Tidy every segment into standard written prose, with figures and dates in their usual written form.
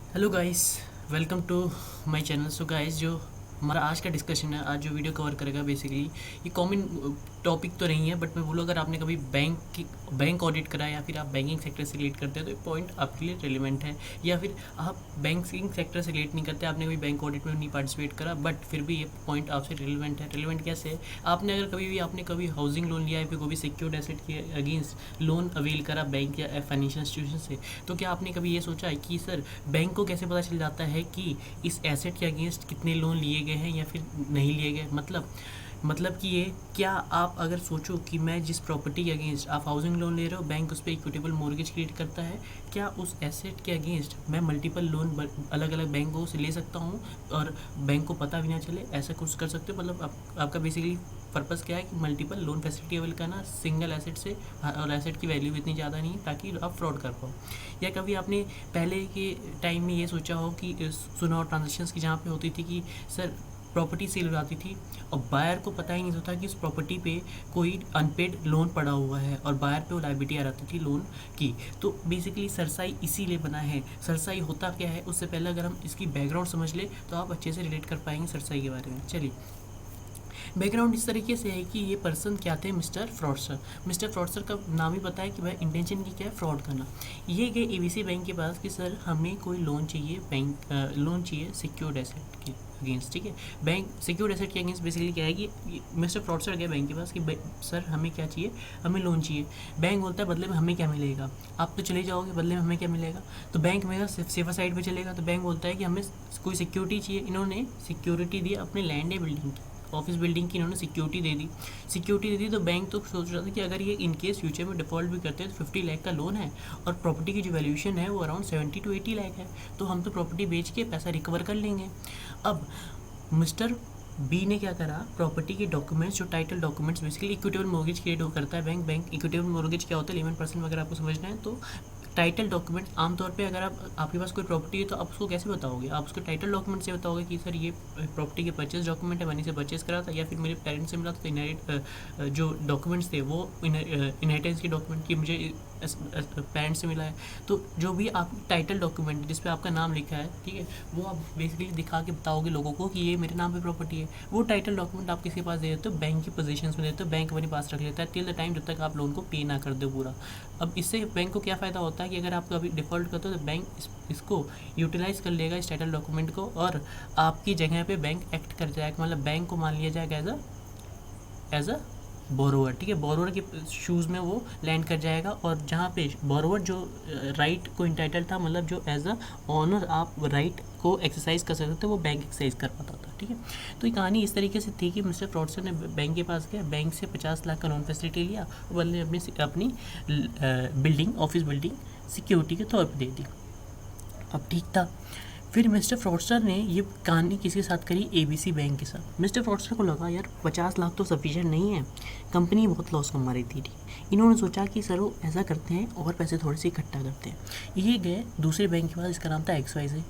Hello guys, welcome to my channel. So guys, जो हमारा आज का डिस्कशन है, आज जो वीडियो कवर करेगा बेसिकली ये कॉमन टॉपिक तो नहीं है, बट मैं बोलूँ अगर आपने कभी बैंक ऑडिट करा है या फिर आप बैंकिंग सेक्टर से रिलेट करते हैं तो ये पॉइंट आपके लिए रिलेवेंट है। या फिर आप बैंकिंग सेक्टर से रिलेट नहीं करते, आपने कभी बैंक ऑडिट में नहीं पार्टिसिपेट करा, बट फिर भी ये पॉइंट आपसे रिलेवेंट है। रिलेवेंट कैसे है? आपने कभी हाउसिंग लोन लिया है, फिर कोई भी सिक्योर्ड एसेट के अगेंस्ट लोन अवेल करा बैंक या फाइनेंशियल इंस्टीट्यूशन से, तो क्या आपने कभी ये सोचा है कि सर बैंक को कैसे पता चल जाता है कि इस एसेट के अगेंस्ट कितने लोन लिए गए हैं या फिर नहीं लिए गए? मतलब कि ये, क्या आप अगर सोचो कि मैं जिस प्रॉपर्टी के अगेंस्ट आप हाउसिंग लोन ले रहे हो, बैंक उस पर इक्विटेबल मॉर्गेज क्रिएट करता है, क्या उस एसेट के अगेंस्ट मैं मल्टीपल लोन अलग अलग बैंकों से ले सकता हूँ और बैंक को पता भी ना चले? ऐसा कुछ कर सकते हो? मतलब आपका बेसिकली पर्पज़ क्या है कि मल्टीपल लोन फैसिलिटी अवेल करना सिंगल एसेट से, और एसेट की वैल्यू इतनी ज़्यादा नहीं है ताकि आप फ्रॉड कर पाओ। या कभी आपने पहले के टाइम में ये सोचा हो कि सुना हो ट्रांजेक्शन्स की, जहाँ पे होती थी कि सर प्रॉपर्टी सेल हो जाती थी और बायर को पता ही नहीं होता कि उस प्रॉपर्टी पे कोई अनपेड लोन पड़ा हुआ है और बायर पे वो लायबिलिटी आ जाती थी लोन की। तो बेसिकली सरसाई इसीलिए बना है। सरसाई होता क्या है, उससे पहले अगर हम इसकी बैकग्राउंड समझ ले तो आप अच्छे से रिलेट कर पाएंगे सरसाई के बारे में। चलिए, बैकग्राउंड इस तरीके से है कि ये पर्सन क्या थे, मिस्टर फ्रॉडस्टर। मिस्टर फ्रॉडस्टर का नाम ही पता है कि भाई इंटेंशन की क्या है, फ्रॉड करना। ये गए एबीसी बैंक के पास कि सर हमें कोई लोन चाहिए, लोन चाहिए सिक्योर्ड एसेट के अगेंस्ट। ठीक है, बैंक सिक्योर्ड एसेट के अगेंस्ट बेसिकली क्या है कि मिस्टर फ्रॉडस्टर गया बैंक के पास कि सर हमें क्या चाहिए, हमें लोन चाहिए। बैंक बोलता है बदले में हमें क्या मिलेगा? आप तो चले जाओगे, बदले में हमें क्या मिलेगा? तो बैंक मेरा सेफर साइड पे चलेगा। तो बैंक बोलता है कि हमें कोई सिक्योरिटी चाहिए। इन्होंने सिक्योरिटी दी अपने लैंड या बिल्डिंग की, ऑफिस बिल्डिंग की इन्होंने सिक्योरिटी दे दी। तो बैंक तो सोच रहा था कि अगर ये इन केस फ्यूचर में डिफ़ॉल्ट भी करते हैं तो 50 लाख का लोन है और प्रॉपर्टी की जो वैल्यूएशन है वो अराउंड 70 to 80 लाख है, तो हम तो प्रॉपर्टी बेच के पैसा रिकवर कर लेंगे। अब मिस्टर बी ने क्या करा, प्रॉपर्टी के डॉक्यूमेंट्स, जो title documents, basically equitable mortgage create करता है बैंक इक्विटेबल मॉर्गेज क्या होता है, 11% अगर आपको समझना है तो टाइटल डॉक्यूमेंट आमतौर पे अगर आपके पास कोई प्रॉपर्टी है तो आप उसको कैसे बताओगे? आप उसको टाइटल डॉक्यूमेंट से बताओगे कि सर ये प्रॉपर्टी के परचेज डॉक्यूमेंट है, मैंने इसे परचेज करा था, या फिर मेरे पेरेंट्स से मिला था तो इनहेरिट जो डॉक्यूमेंट्स थे वो इनहेरिटेंस के डॉक्यूमेंट की मुझे पेरेंट्स से मिला है। तो जो भी आप टाइटल डॉक्यूमेंट जिस पे आपका नाम लिखा है, ठीक है, वो आप बेसिकली दिखा के बताओगे लोगों को कि ये मेरे नाम पे प्रॉपर्टी है। वो टाइटल डॉक्यूमेंट आप किसी के पास दे देते हो, बैंक की पोजीशंस में देते हो, बैंक अपने पास रख लेता है टिल द टाइम जब तक आप लोन को पे ना कर दो पूरा। अब इससे बैंक को क्या फ़ायदा होता है कि अगर आप कभी डिफ़ॉल्ट करते हो तो बैंक इसको यूटिलाइज़ कर लेगा, इस टाइटल डॉक्यूमेंट को, और आपकी जगह पे बैंक एक्ट कर जाएगा। मतलब बैंक को मान लिया जाएगा एज अ बोरोवर। ठीक है, बोरोवर के शूज़ में वो लैंड कर जाएगा, और जहाँ पे बोरोवर जो राइट को इंटाइटल था, मतलब जो एज अ ऑनर आप राइट को एक्सरसाइज कर सकते थे, वो बैंक एक्सरसाइज कर पाता था। ठीक है, तो ये कहानी इस तरीके से थी कि मिस्टर फ्रॉडस्टर ने बैंक के पास गया, बैंक से 50 लाख का लोन फैसिलिटी लिया, बदले अपनी बिल्डिंग, ऑफिस बिल्डिंग सिक्योरिटी के तौर पर दे दी। अब ठीक था। फिर मिस्टर फ्रॉडस्टर ने ये कहानी किसी के साथ करी, एबीसी बैंक के साथ। मिस्टर फ्रॉडस्टर को लगा यार 50 लाख तो सफिशिएंट नहीं है, कंपनी बहुत लॉस कमा रही थी। इन्होंने सोचा कि सर वो ऐसा करते हैं और पैसे थोड़े से इकट्ठा करते हैं। ये गए दूसरे बैंक के पास, इसका नाम था XYZ।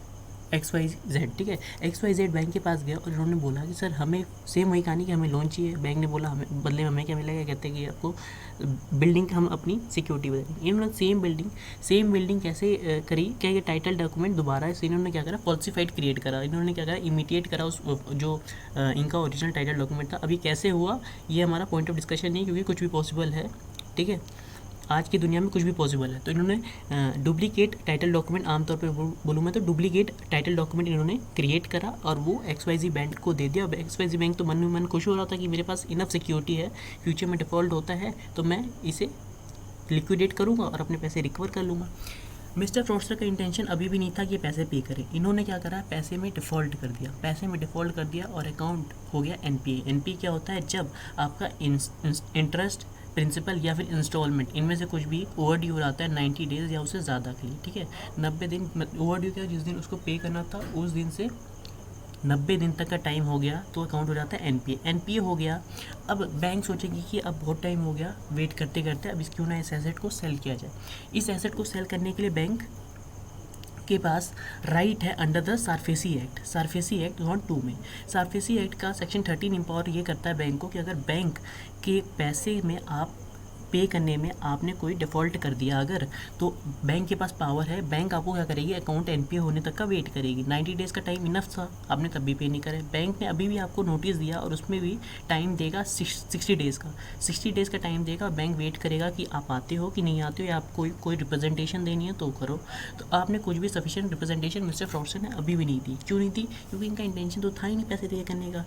ठीक है, XYZ बैंक के पास गया और इन्होंने बोला कि सर हमें सेम वही कहानी कि हमें लोन चाहिए। बैंक ने बोला हमें बदले में हमें क्या मिलेगा? कहते हैं कि आपको बिल्डिंग हम अपनी सिक्योरिटी बताएंगे। इन्होंने सेम बिल्डिंग कैसे करी? क्या ये टाइटल डॉक्यूमेंट दोबारा इसे इन्होंने क्या करा, फॉल्सिफाइड क्रिएट करा। इन्होंने क्या करा, इमिटेट करा उस जो इनका ओरिजिनल टाइटल डॉक्यूमेंट था। अभी कैसे हुआ ये हमारा पॉइंट ऑफ डिस्कशन नहीं, क्योंकि कुछ भी पॉसिबल है। ठीक है, आज की दुनिया में कुछ भी पॉसिबल है। तो इन्होंने डुप्लीकेट टाइटल डॉक्यूमेंट, आमतौर पे बोलूँ मैं तो डुप्लीकेट टाइटल डॉक्यूमेंट इन्होंने क्रिएट करा और वो XYZ बैंक को दे दिया। अब XYZ बैंक तो मन में मन खुश हो रहा था कि मेरे पास इनफ सिक्योरिटी है, फ्यूचर में डिफ़ॉल्ट होता है तो मैं इसे लिक्विडेट करूँगा और अपने पैसे रिकवर कर लूँगा। मिस्टर फ्रॉडस्टर का इंटेंशन अभी भी नहीं था कि पैसे पे करें। इन्होंने क्या करा, पैसे में डिफ़ॉल्ट कर दिया और अकाउंट हो गया NPA। NPA क्या होता है? जब आपका इंटरेस्ट, प्रिंसिपल या फिर इंस्टॉलमेंट, इनमें से कुछ भी ओवर ड्यू हो जाता है 90 डेज़ या उससे ज़्यादा के लिए। ठीक है, 90 दिन ओवर ड्यू, क्या जिस दिन उसको पे करना था उस दिन से 90 दिन तक का टाइम हो गया तो अकाउंट हो जाता है NPA हो गया। अब बैंक सोचेगी कि अब बहुत टाइम हो गया वेट करते करते, अब इस क्यों ना इस एसेट को सेल किया जाए। इस एसेट को सेल करने के लिए बैंक के पास राइट है अंडर द सारफेसी एक्ट 2 में। सारफेसी एक्ट का सेक्शन 13 एम्पावर ये करता है बैंक को कि अगर बैंक के पैसे में आप पे करने में आपने कोई डिफ़ॉल्ट कर दिया अगर, तो बैंक के पास पावर है, बैंक आपको क्या करेगी, अकाउंट एनपीए होने तक का वेट करेगी। 90 डेज़ का टाइम इनफ था, आपने तब भी पे नहीं करे, बैंक ने अभी भी आपको नोटिस दिया और उसमें भी टाइम देगा 60 डेज़ का, 60 डेज़ का टाइम देगा। बैंक वेट करेगा कि आप आते हो कि नहीं आते हो, या आप कोई रिप्रेजेंटेशन देनी है तो करो। तो आपने कुछ भी सफिशिएंट रिप्रेजेंटेशन मिस्टर फ्रॉडस्टर ने अभी भी नहीं दी। क्यों नहीं दी? क्योंकि इनका इंटेंशन तो था ही नहीं पैसे पे करने का।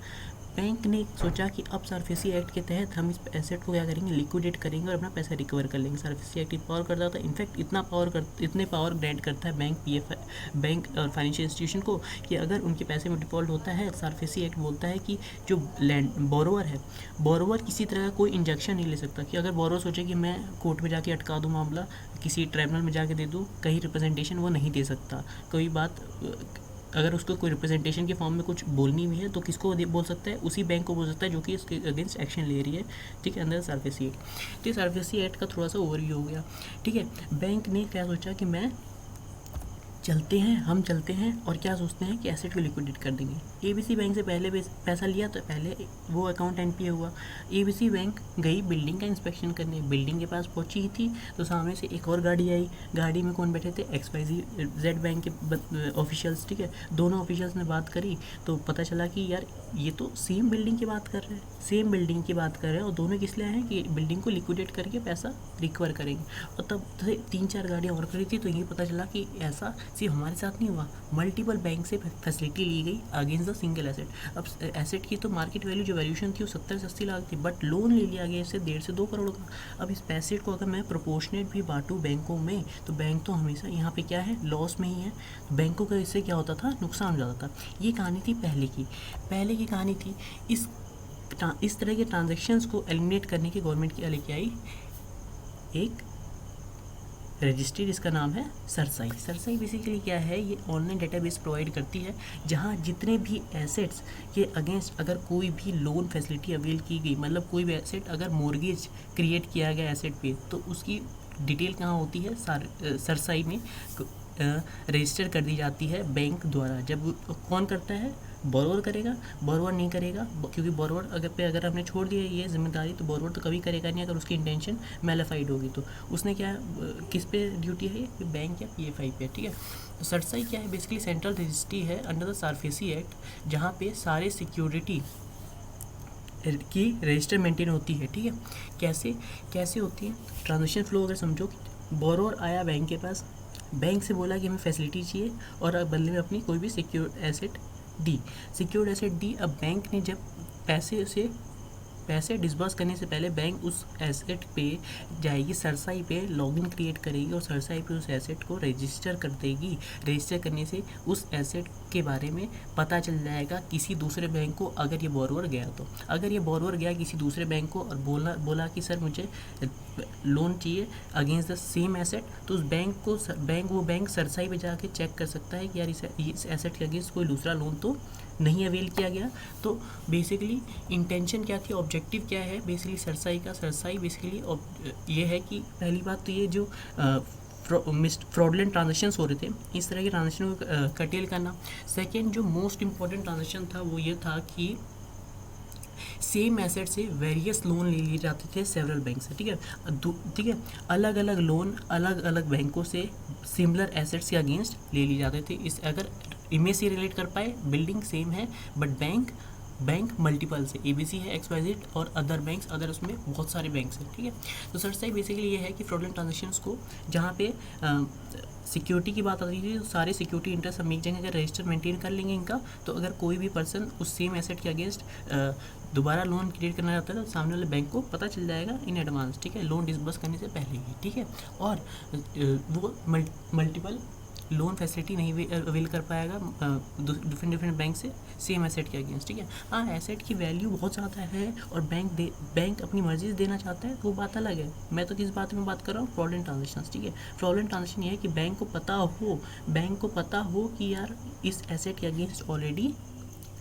बैंक ने सोचा कि अब सरफेसी एक्ट के तहत हम इस एसेट को क्या करेंगे, लिक्विडेट करेंगे और अपना पैसा रिकवर कर लेंगे। सरफेसी एक्ट पावर करता था, इनफैक्ट इतने पावर ग्रांट करता है बैंक और फाइनेंशियल इंस्टीट्यूशन को कि अगर उनके पैसे में डिफॉल्ट होता है, सरफेसी एक्ट बोलता है कि जो बोरोवर है, बोरोवर किसी तरह का कोई इंजेक्शन नहीं ले सकता। कि अगर बोरोवर सोचे कि मैं कोर्ट में जाके अटका दूँ मामला, किसी ट्रिब्यूनल में जाके दे दूँ, कहीं रिप्रेजेंटेशन वो नहीं दे सकता। कोई बात अगर उसको कोई रिप्रेजेंटेशन के फॉर्म में कुछ बोलनी भी है तो किसको बोल सकता है, उसी बैंक को बोल सकता है जो कि इसके अगेंस्ट एक्शन ले रही है, ठीक है, अंदर सरफेसी एक्ट। तो ये सरफेसी एक्ट का थोड़ा सा ओवरव्यू हो गया, ठीक है। बैंक ने क्या सोचा कि हम चलते हैं और क्या सोचते हैं कि एसेट को लिक्विडेट कर देंगे। एबीसी बैंक से पहले पैसा लिया तो पहले वो अकाउंट एनपीए हुआ। एबीसी बैंक गई बिल्डिंग का इंस्पेक्शन करने, बिल्डिंग के पास पहुंची थी तो सामने से एक और गाड़ी आई। गाड़ी में कौन बैठे थे? XYZ बैंक के ऑफिशियल्स, ठीक है। दोनों ऑफिशियल्स ने बात करी तो पता चला कि यार ये तो सेम बिल्डिंग की बात कर रहे हैं, सेम बिल्डिंग की बात कर रहे हैं और दोनों किस लिए हैं कि बिल्डिंग को लिक्विडेट करके पैसा रिकवर करेंगे। और तब 3-4 गाड़ियाँ और खड़ी थी तो ये पता चला कि ऐसा सिर्फ हमारे साथ नहीं हुआ, मल्टीपल बैंक से फैसिलिटी ली गई अगेंस्ट द सिंगल एसेट। अब एसेट की तो मार्केट वैल्यू जो वैल्यूशन थी वो 70 से 80 लाख थी, बट लोन ले लिया गया इससे 1.5 से 2 करोड़ का। अब इस एसेट को अगर मैं प्रोपोर्शनेट भी बांटूँ बैंकों में तो बैंक तो हमेशा यहाँ पे क्या है, लॉस में ही है। बैंकों का इससे क्या होता था, नुकसान हो जाता था। ये कहानी थी पहले की कहानी थी। इस तरह के ट्रांजेक्शन्स को एलिमिनेट करने की गवर्नमेंट क्या लेके आई, एक रजिस्ट्री जिसका नाम है सरसाई बेसिकली क्या है, ये ऑनलाइन डेटाबेस प्रोवाइड करती है जहाँ जितने भी एसेट्स के अगेंस्ट अगर कोई भी लोन फैसिलिटी अवेल की गई, मतलब कोई भी एसेट अगर मॉर्गेज क्रिएट किया गया एसेट पे तो उसकी डिटेल कहाँ होती है, सरसाई में रजिस्टर कर दी जाती है बैंक द्वारा। जब कौन करता है, बोरोवर करेगा, बोरोवर नहीं करेगा क्योंकि बोरोवर अगर हमने छोड़ दिया ये जिम्मेदारी तो बोरोवर तो कभी करेगा नहीं अगर उसकी इंटेंशन मैलिफाइड होगी। तो उसने क्या, किस पे ड्यूटी है ये, बैंक या PFI पे, ठीक है। तो सरसाई क्या है, बेसिकली सेंट्रल रजिस्ट्री है अंडर द सरफेसी एक्ट, जहाँ पे सारे सिक्योरिटी की रजिस्टर मेंटेन होती है, ठीक है। कैसे होती है ट्रांजेक्शन फ्लो, अगर समझो बोरोवर आया बैंक के पास, बैंक से बोला कि हमें फैसिलिटी चाहिए और बदले में अपनी कोई भी सिक्योर्ड एसेट दी। अब बैंक ने जब पैसे डिस्बर्स करने से पहले बैंक उस एसेट पे जाएगी, सरसाई पे लॉगिन क्रिएट करेगी और सरसाई पे उस एसेट को रजिस्टर कर देगी। रजिस्टर करने से उस एसेट के बारे में पता चल जाएगा किसी दूसरे बैंक को, अगर ये बोरोवर गया तो। अगर ये बोरोवर गया किसी दूसरे बैंक को और बोला कि सर मुझे लोन चाहिए अगेंस्ट द सेम एसेट, तो उस बैंक सरसाई पे जाके चेक कर सकता है कि यार इस एसेट के अगेंस्ट कोई दूसरा लोन तो नहीं अवेल किया गया। तो बेसिकली इंटेंशन क्या थी, ऑब्जेक्टिव क्या है बेसिकली सरसाई बेसिकली ये है कि पहली बात तो ये जो फ्रॉडलेंट ट्रांजेक्शन्स हो रहे थे, इस तरह के ट्रांजेक्शन को कटेल करना। सेकेंड जो मोस्ट इंपॉर्टेंट ट्रांजेक्शन था वो ये था कि सेम एसेट से वेरियस लोन ले लिए जाते थे सेवरल बैंक से, ठीक है। अलग अलग लोन अलग अलग बैंकों से सिमिलर एसेट्स के अगेंस्ट ले लिए जाते थे। इस अगर इमेज से रिलेट कर पाए, बिल्डिंग सेम है बट बैंक मल्टीपल से, ABC है, XYZ और अदर बैंक्स, अदर उसमें बहुत सारे बैंक्स हैं, ठीक है। तो सरसाई बेसिकली ये है कि फ्रॉडलेंट ट्रांजेक्शन्स को जहाँ पे सिक्योरिटी की बात आती थी तो सारे सिक्योरिटी इंटरेस्ट हम एक जगह अगर रजिस्टर मेंटेन कर लेंगे इनका, तो अगर कोई भी पर्सन उस सेम एसेट के अगेंस्ट दोबारा लोन क्रिएट करना चाहता है तो सामने वाले बैंक को पता चल जाएगा इन एडवांस, ठीक है, लोन डिसबर्स करने से पहले ही, ठीक है। और वो मल्टीपल लोन फैसिलिटी नहीं अवेल कर पाएगा डिफरेंट बैंक से सेम एसेट के अगेंस्ट, ठीक है। हाँ, एसेट की वैल्यू बहुत ज़्यादा है और बैंक अपनी मर्जी से देना चाहता है तो वो बात अलग है। मैं तो किस बात में बात कर रहा हूँ, फ्रॉडलेंट ट्रांजेक्शन, ठीक है। फ्रॉडलेंट ट्रांजेक्शन ये है कि बैंक को पता हो कि यार इस एसेट के against already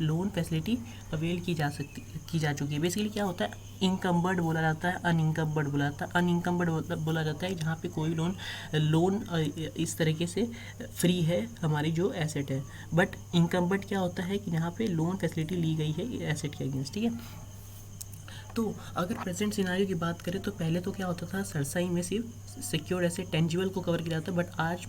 loan facility avail की जा चुकी है। बेसिकली क्या होता है, इनकम्बर्ड बोला जाता है, अनइनकम्बर्ड बोला जाता है। अनइनकम्बर्ड बोला जाता है जहाँ पे कोई लोन इस तरीके से फ्री है हमारी जो एसेट है, बट इनकम्बर्ड क्या होता है कि यहाँ पे लोन फैसिलिटी ली गई है एसेट के अगेंस्ट, ठीक है। तो अगर प्रेजेंट सिनारियो की बात करें तो पहले तो क्या होता था, सरसाई में सिर्फ सिक्योर एसेट टेंजिबल को कवर किया जाता है, बट आज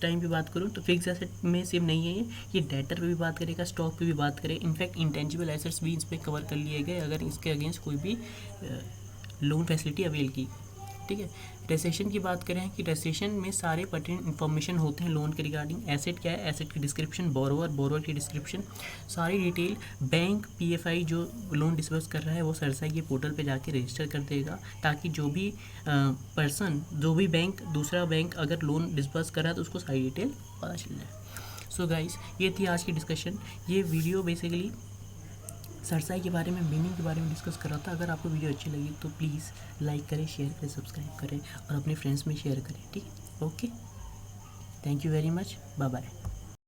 टाइम पे बात करूँ तो फिक्स एसेट में सिर्फ नहीं है ये डेटर पे भी बात करेगा, स्टॉक पे भी बात करें, इनफैक्ट इंटेंजिबल एसेट्स भी इस पर कवर कर लिए गए अगर इसके अगेंस्ट कोई भी लोन फैसिलिटी अवेल की। ठीक है, रेसेशन की बात करें कि रेसेशन में सारे पर्टिनेंट इन्फॉर्मेशन होते हैं लोन के रिगार्डिंग। एसेट क्या है, एसेट की डिस्क्रिप्शन, बोरोवर की डिस्क्रिप्शन, सारी डिटेल बैंक पीएफआई जो लोन डिस्बर्स कर रहा है वो सरसाई के पोर्टल पे जाके रजिस्टर कर देगा, ताकि जो भी पर्सन, जो भी बैंक, दूसरा बैंक अगर लोन डिस्बर्स कर रहा है तो उसको सारी डिटेल पता चल जाए। सो गाइस, ये थी आज की डिस्कशन। ये वीडियो बेसिकली सरसाई के बारे में, मीनिंग के बारे में डिस्कस कर रहा था। अगर आपको वीडियो अच्छी लगी तो प्लीज़ लाइक करें, शेयर करें, सब्सक्राइब करें और अपने फ्रेंड्स में शेयर करें। ठीक है, okay, thank you very much, bye bye.